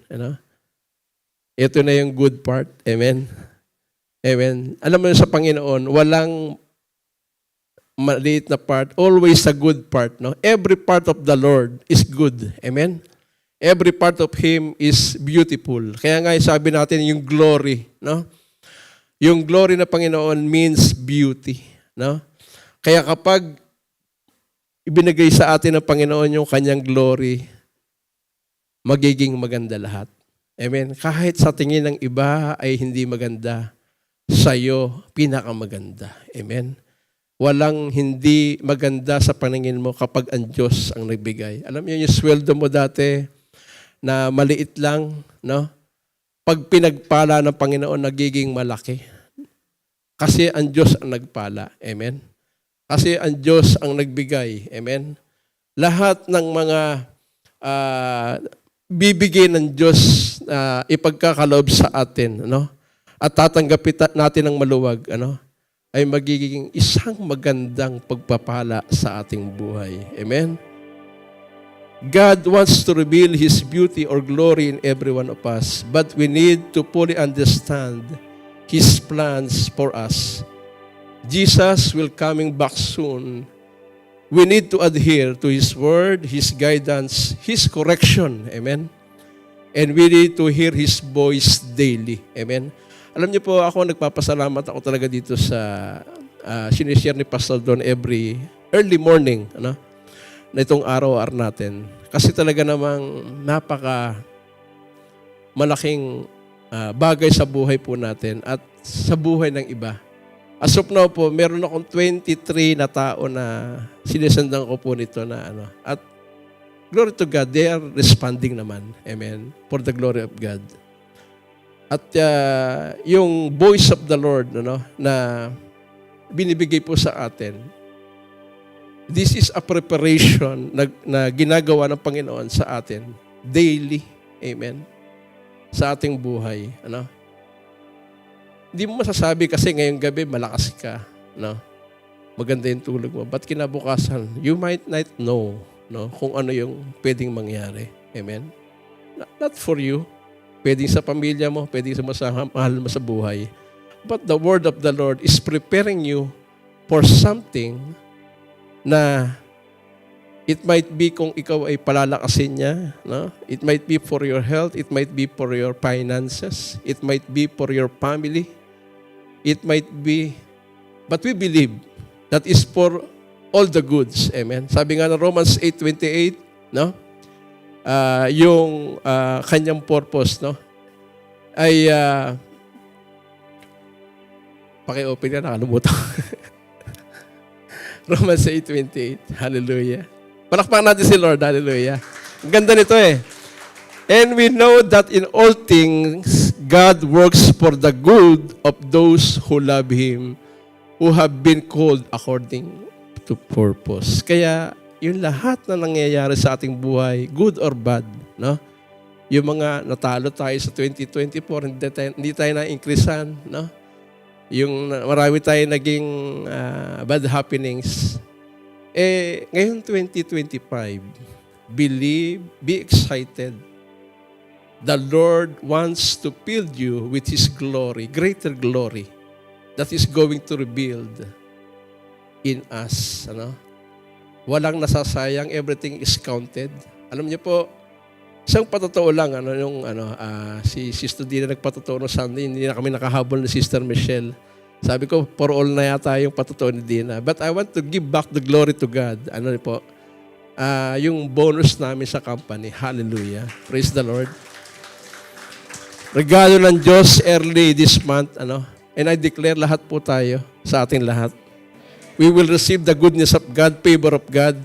Ito na yung good part. Amen? Amen. Alam mo sa Panginoon, walang maliit na part, always a good part. Every part of the Lord is good. Amen? Every part of Him is beautiful. Kaya nga sabi natin yung glory. Yung glory na Panginoon means beauty. Kaya kapag ibinigay sa atin ng Panginoon yung kanyang glory, magiging maganda lahat. Amen. Kahit sa tingin ng iba ay hindi maganda, sa'yo pinakamaganda. Amen. Walang hindi maganda sa paningin mo kapag ang Diyos ang nagbigay. Alam niyo yung sweldo mo dati na maliit lang, pag pinagpala ng Panginoon, nagiging malaki. Kasi ang Diyos ang nagpala. Amen. Kasi ang Diyos ang nagbigay. Amen? Lahat ng mga bibigay ng Diyos ipagkakaloob sa atin, at tatanggapin natin ng maluwag, ay magiging isang magandang pagpapala sa ating buhay. Amen? God wants to reveal His beauty or glory in every one of us, but we need to fully understand His plans for us. Jesus will coming back soon. We need to adhere to His word, His guidance, His correction. Amen? And we need to hear His voice daily. Amen? Alam niyo po, ako nagpapasalamat ako talaga dito sa sinishare ni Pastor Don every early morning, na itong araw-araw natin. Kasi talaga namang napaka malaking bagay sa buhay po natin at sa buhay ng iba. As of now po, meron akong 23 na tao na sinisendan ko po nito na At glory to God, they are responding naman. Amen. For the glory of God. At yung voice of the Lord na binibigay po sa atin, this is a preparation na ginagawa ng Panginoon sa atin daily. Amen. Sa ating buhay. Hindi mo masasabi kasi ngayong gabi malakas ka, maganda yung tulog mo. But kinabukasan, you might not know, kung ano yung pwedeng mangyari. Amen? Not for you. Pwedeng sa pamilya mo, pwedeng sa mahal mo sa buhay. But the word of the Lord is preparing you for something na it might be kung ikaw ay palalakasin niya. It might be for your health. It might be for your finances. It might be for your family. It might be, but we believe that is for all the goods. Amen. Sabi nga ng Romans 8:28, yung kanyang purpose, ay paki-open na, nakalimutan. Romans 8:28. Hallelujah. Palakpakan natin si Lord. Hallelujah. Ang ganda nito eh. And we know that in all things, God works for the good of those who love Him, who have been called according to purpose. Kaya, yung lahat na nangyayari sa ating buhay, good or bad, no? Yung mga natalo tayo sa 2024, hindi tayo na-increasean, no? Yung marami tayo naging bad happenings. Ngayon 2025, believe, be excited. The Lord wants to fill you with His glory, greater glory, that is going to rebuild in us. Ano? Walang nasasayang, everything is counted. Alam niyo po, isang patotoo lang, si Sister Dina nagpatotoo no Sunday, hindi na kami nakahabol ni Sister Michelle. Sabi ko, for all na yata yung patotoo ni Dina. But I want to give back the glory to God. Yung bonus namin sa company. Hallelujah. Praise the Lord. Regalo ng Diyos early this month, and I declare lahat po tayo sa ating lahat. We will receive the goodness of God, favor of God,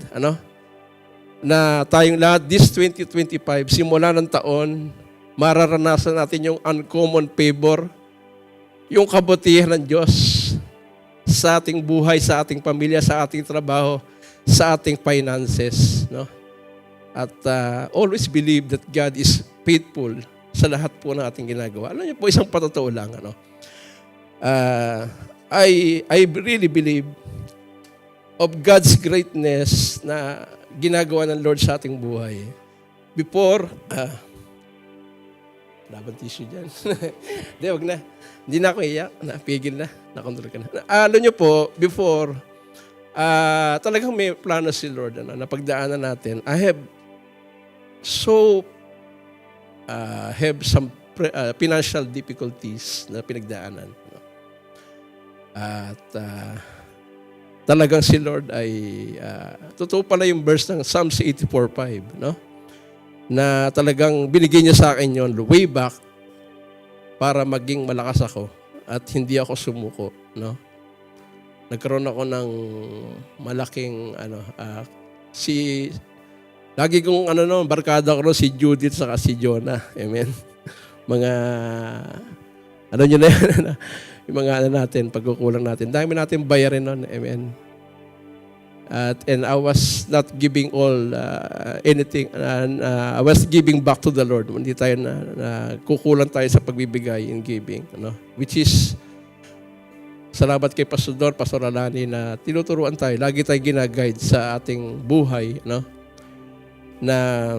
na tayong lahat, this 2025, simula ng taon, mararanasan natin yung uncommon favor, yung kabutihan ng Diyos sa ating buhay, sa ating pamilya, sa ating trabaho, sa ating finances. No? At always believe that God is faithful sa lahat po ng ating ginagawa. Alam niyo po, isang patotoo lang. I really believe of God's greatness na ginagawa ng Lord sa ating buhay. Before, laban tissue dyan. Hindi, wag na. Hindi na ako iyak. Napigil na. Nakontrol ka na. Alam nyo po, before, talagang may plano si Lord na pagdaanan natin. I have some financial difficulties na pinagdaanan. At talagang si Lord ay, totoo pala yung verse ng Psalms 84:5, no? Na talagang binigay niya sa akin yon way back para maging malakas ako at hindi ako sumuko, no? Nagkaroon ako ng malaking lagi kong barkada ko si Judith saka si Jonah. Amen. Mga nyo na yan, yung mga natin, pagkukulang natin. Dami natin bayarin nun. Amen. And I was not giving all anything. I was giving back to the Lord. Hindi tayo kukulang tayo sa pagbibigay in giving. Which is, salamat kay Pastor Don, Pastor Alani na tinuturuan tayo. Lagi tayo ginaguide sa ating buhay. Na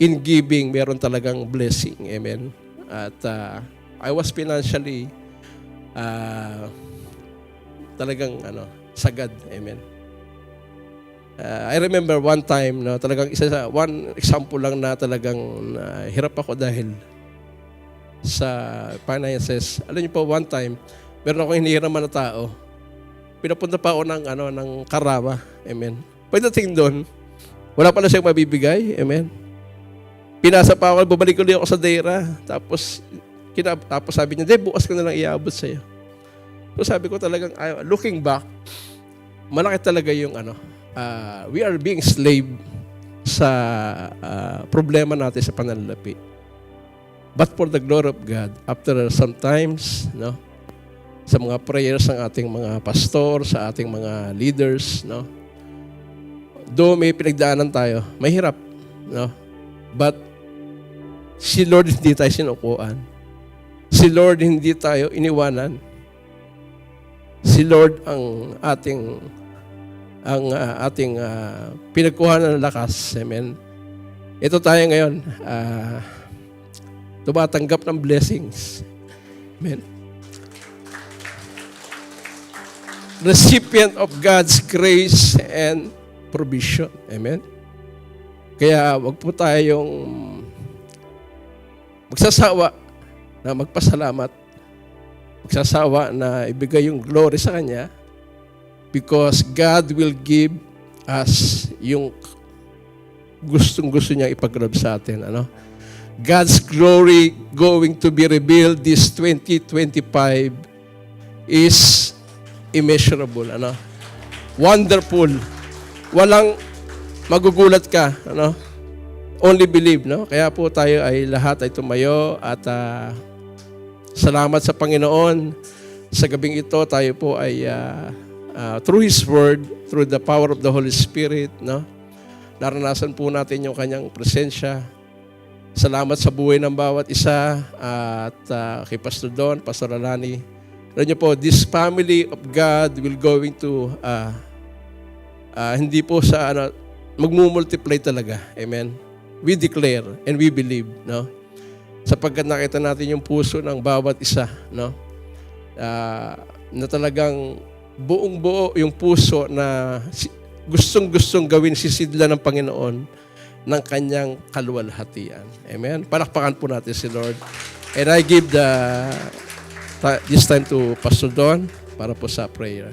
in giving, meron talagang blessing. Amen. At I was financially talagang sagad. Amen. I remember one time, talagang one example lang na talagang hirap ako dahil sa finances. Alam niyo po, one time, meron akong hinihiraman na tao. Pinapunta pa ako ng Karama. Amen. Pagdating doon, wala pala siyang mabibigay. Amen. Pinasa pa ako, bumalik ulit ako sa Deira. Tapos sabi niya, bukas ko na lang iabot sa'yo. So sabi ko talagang, looking back, malaki talaga yung we are being slave sa problema natin sa pananalapi. But for the glory of God, after sometimes, sa mga prayers ng ating mga pastor, sa ating mga leaders, though may pinagdaanan tayo, mahirap, but si Lord hindi tayo sinukuan. Si Lord hindi tayo iniwanan. Si Lord ang ating pinagkuhanan ng lakas. Amen. Ito tayo ngayon, tumatanggap ng blessings. Amen. Recipient of God's grace and provision. Amen. Kaya wag po tayong magsasawa na magpasalamat, magsasawa na ibigay yung glory sa Kanya, because God will give us yung gustong-gusto niya ipag-grab sa atin. God's glory going to be revealed this 2025 is immeasurable. Wonderful. Walang magugulat ka. Only believe. Kaya po tayo ay lahat ay tumayo at salamat sa Panginoon Sa gabing ito, tayo po ay through His Word, through the power of the Holy Spirit, no? Naranasan po natin yung kanyang presensya. Salamat sa buhay ng bawat isa at kay Pastor Don, Pastor Alani. Alam niyo po, this family of God will going to hindi po sa magmumultiply talaga. Amen. We declare and we believe, no? Sapagkat nakita natin yung puso ng bawat isa, no? Na talagang buong-buo yung puso na gustong-gustong gawin sisidla ng Panginoon ng kanyang kaluwalhatian. Amen. Palakpakan po natin si Lord. And I give this time to Pastor Don para po sa prayer.